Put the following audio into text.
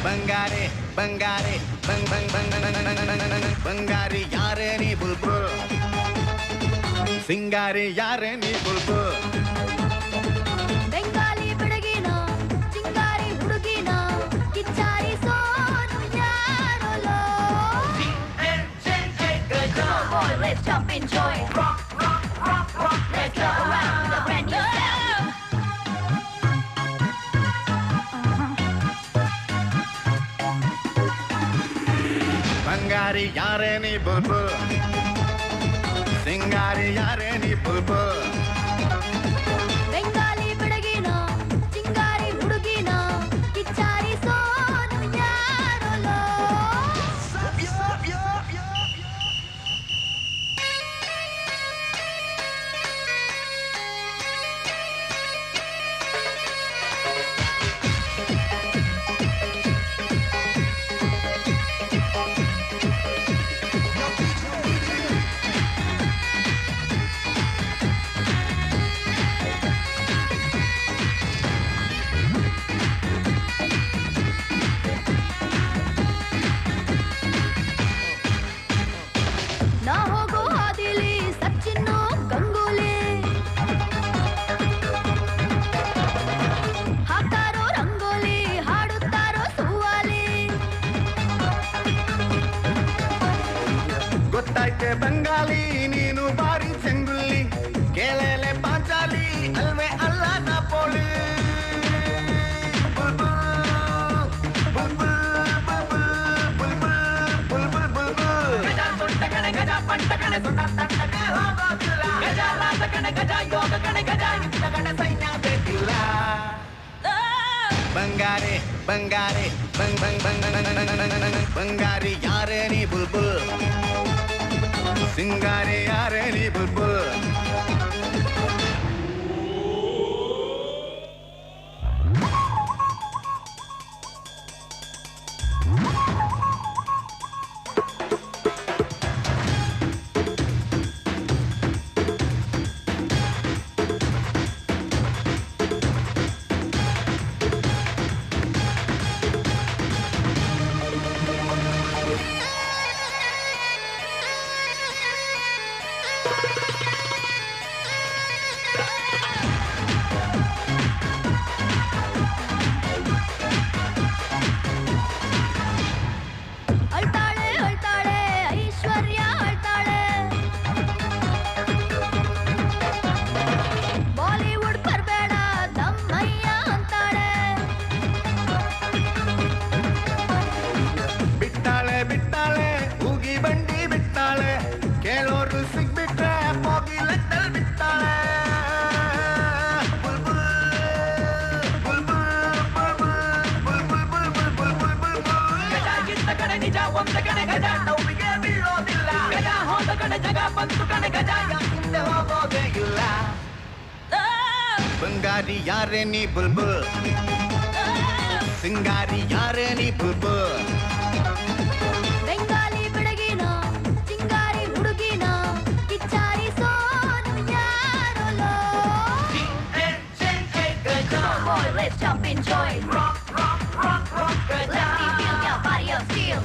ಬಂಗಾರಿ ಬಂಗಾರಿ ಬಂಗ್ ಬಂಗ್ ಬಂಗ್ ಬಂಗಾರಿ ಯಾರೇ ನೀ ಬುಲ್ಬುಲ್ ಸಿಂಗಾರಿ ಯಾರೇ ನೀ ಬುಲ್ಬುಲ್ ಬೆಂಗಾಲಿ ಬೆಡಗಿನ ಚಿಂಗಾರಿ ಹುಡುಗಿನ ಕಿಚ್ಚಾರಿ Sonu ಯಾರೋಲೋ Come on, boy, let's jump in joy. Rock, rock, rock, rock. Let's go around with a brand new sound. ಬಂಗಾರಿ ಯಾರೇ ನೀ ಬುಲ್ಬುಲ್ ಸಿಂಗಾರಿ ಯಾರೇ ನೀ ಬುಲ್ಬುಲ್ ಬೆಂಗಾಲಿ ಬೆಡಗಿನ ಚಿಂಗಾರಿ ಹುಡುಗಿನ ಕಿಚ್ಚಾರಿ ಸೋನು ಯಾರೋಲೋ ನಾ ಹೋಗೋ ಹಾದಿಲಿ ಸಚಿನ್ನು ಗಂಗೂಲಿ ಹಾಕ್ತಾರೋ ರಂಗೋಲಿ ಹಾಡುತ್ತಾರೋ ಸುವಾಲಿ ಗೊತ್ತಾಯ್ತೆ ಬಂಗಾಲಿ ನೀನು ಬಾರಿ ಚೆಂಗುಲ್ಲಿ ಕೇಳಲೆ ಪಾಂಚಾಲಿ ಅಲ್ವೇ ಅಲ್ಲ ನಾಪೋಳಿ ಬುಲ್ಬುಲ್ ಬುಲ್ಬುಲ್ ಬುಲ್ಬುಲ್ ಬುಲ್ಬುಲ್ ಬುಲ್ಬುಲ್ ಬುಲ್ಬುಲ್ ಗಜ ಸೊಂಟ ಕಣೆ ಗಜ ಪಂಟ ಕಣೆ ಸೊಂಟ ತಟ್ಟಕ್ಕೆ ಹೋಗೋದಿಲ್ಲ ಗಜ ರಾಜ ಕಣೆ ಗಜ ಯೋಗ ಕಣೆ ಗಜ ಯುದ್ಧ ಕಣೆ ಸೈನ್ಯ ಬೇಕಿಲ್ಲ ಬಂಗಾರಿ ಬಂಗಾರಿ ಬಂಗ್ ಬಂಗ್ ಬಂಗ್ ಬಂಗಾರಿ ಯಾರೇ ನೀ ಬುಲ್ಬುಲ್ ಸಿಂಗಾರಿ ಯಾರೇ ನೀ ಬುಲ್ಬುಲ್ ಅಳ್ತಾಳೆ ಅಳ್ತಾಳೆ ಐಶ್ವರ್ಯ ಅಳ್ತಾಳೆ ಬಾಲಿವುಡ್ ಬರ್ಬೇಡ ತಮ್ಮಯ್ಯ ಅಂತಾಳೆ ಬಿಟ್ಟಾಳೆ ಬಿಟ್ಟಾಳೆ ಹೋಗಿ ಬಂಡಿ ಬಿಟ್ಟಾಳೆ ಕೇಳೋರು ಸಿಗ್ಬಿಟ್ರೆ ಹೋಗಿ ಲೆಕ್ಕಲ್ ಬಿಟ್ಟಾಳೆ ಬುಲ್ಬುಲ್ ಬುಲ್ಬುಲ್ ಬುಲ್ಬುಲ್ ಬುಲ್ಬುಲ್ ಬುಲ್ಬುಲ್ ಬುಲ್ಬುಲ್ ಗಜ ಗಿದ್ದ ಕಡೆ ನಿಜ ಒಂದ ಕಡೆ ಗಜ ನೋವಿಗೆ ಬೀಳೋದಿಲ್ಲ ಗಜ ಹೋದ ಕಡೆ ಜಗ ಬಂತು ಕಡೆ ಗಜ ಹಿಂದೆ ಹೋಗೋದೇ ಇಲ್ಲ ಬಂಗಾರಿ ಯಾರೇ ನೀ ಬುಲ್ಬುಲ್ ಸಿಂಗಾರಿ ಯಾರೇ ನೀ ಬುಲ್ಬುಲ್ ಬೆಂಗಾಲಿ ಬೆಡಗಿನ ಚಿಂಗಾರಿ ಹುಡುಗಿನ ಕಿಚ್ಚಾರಿ Sonu ಯಾರೋಲೋ Come on, boy, let's jump in joy. Rock, rock, rock, rock. Let me feel your body of steel.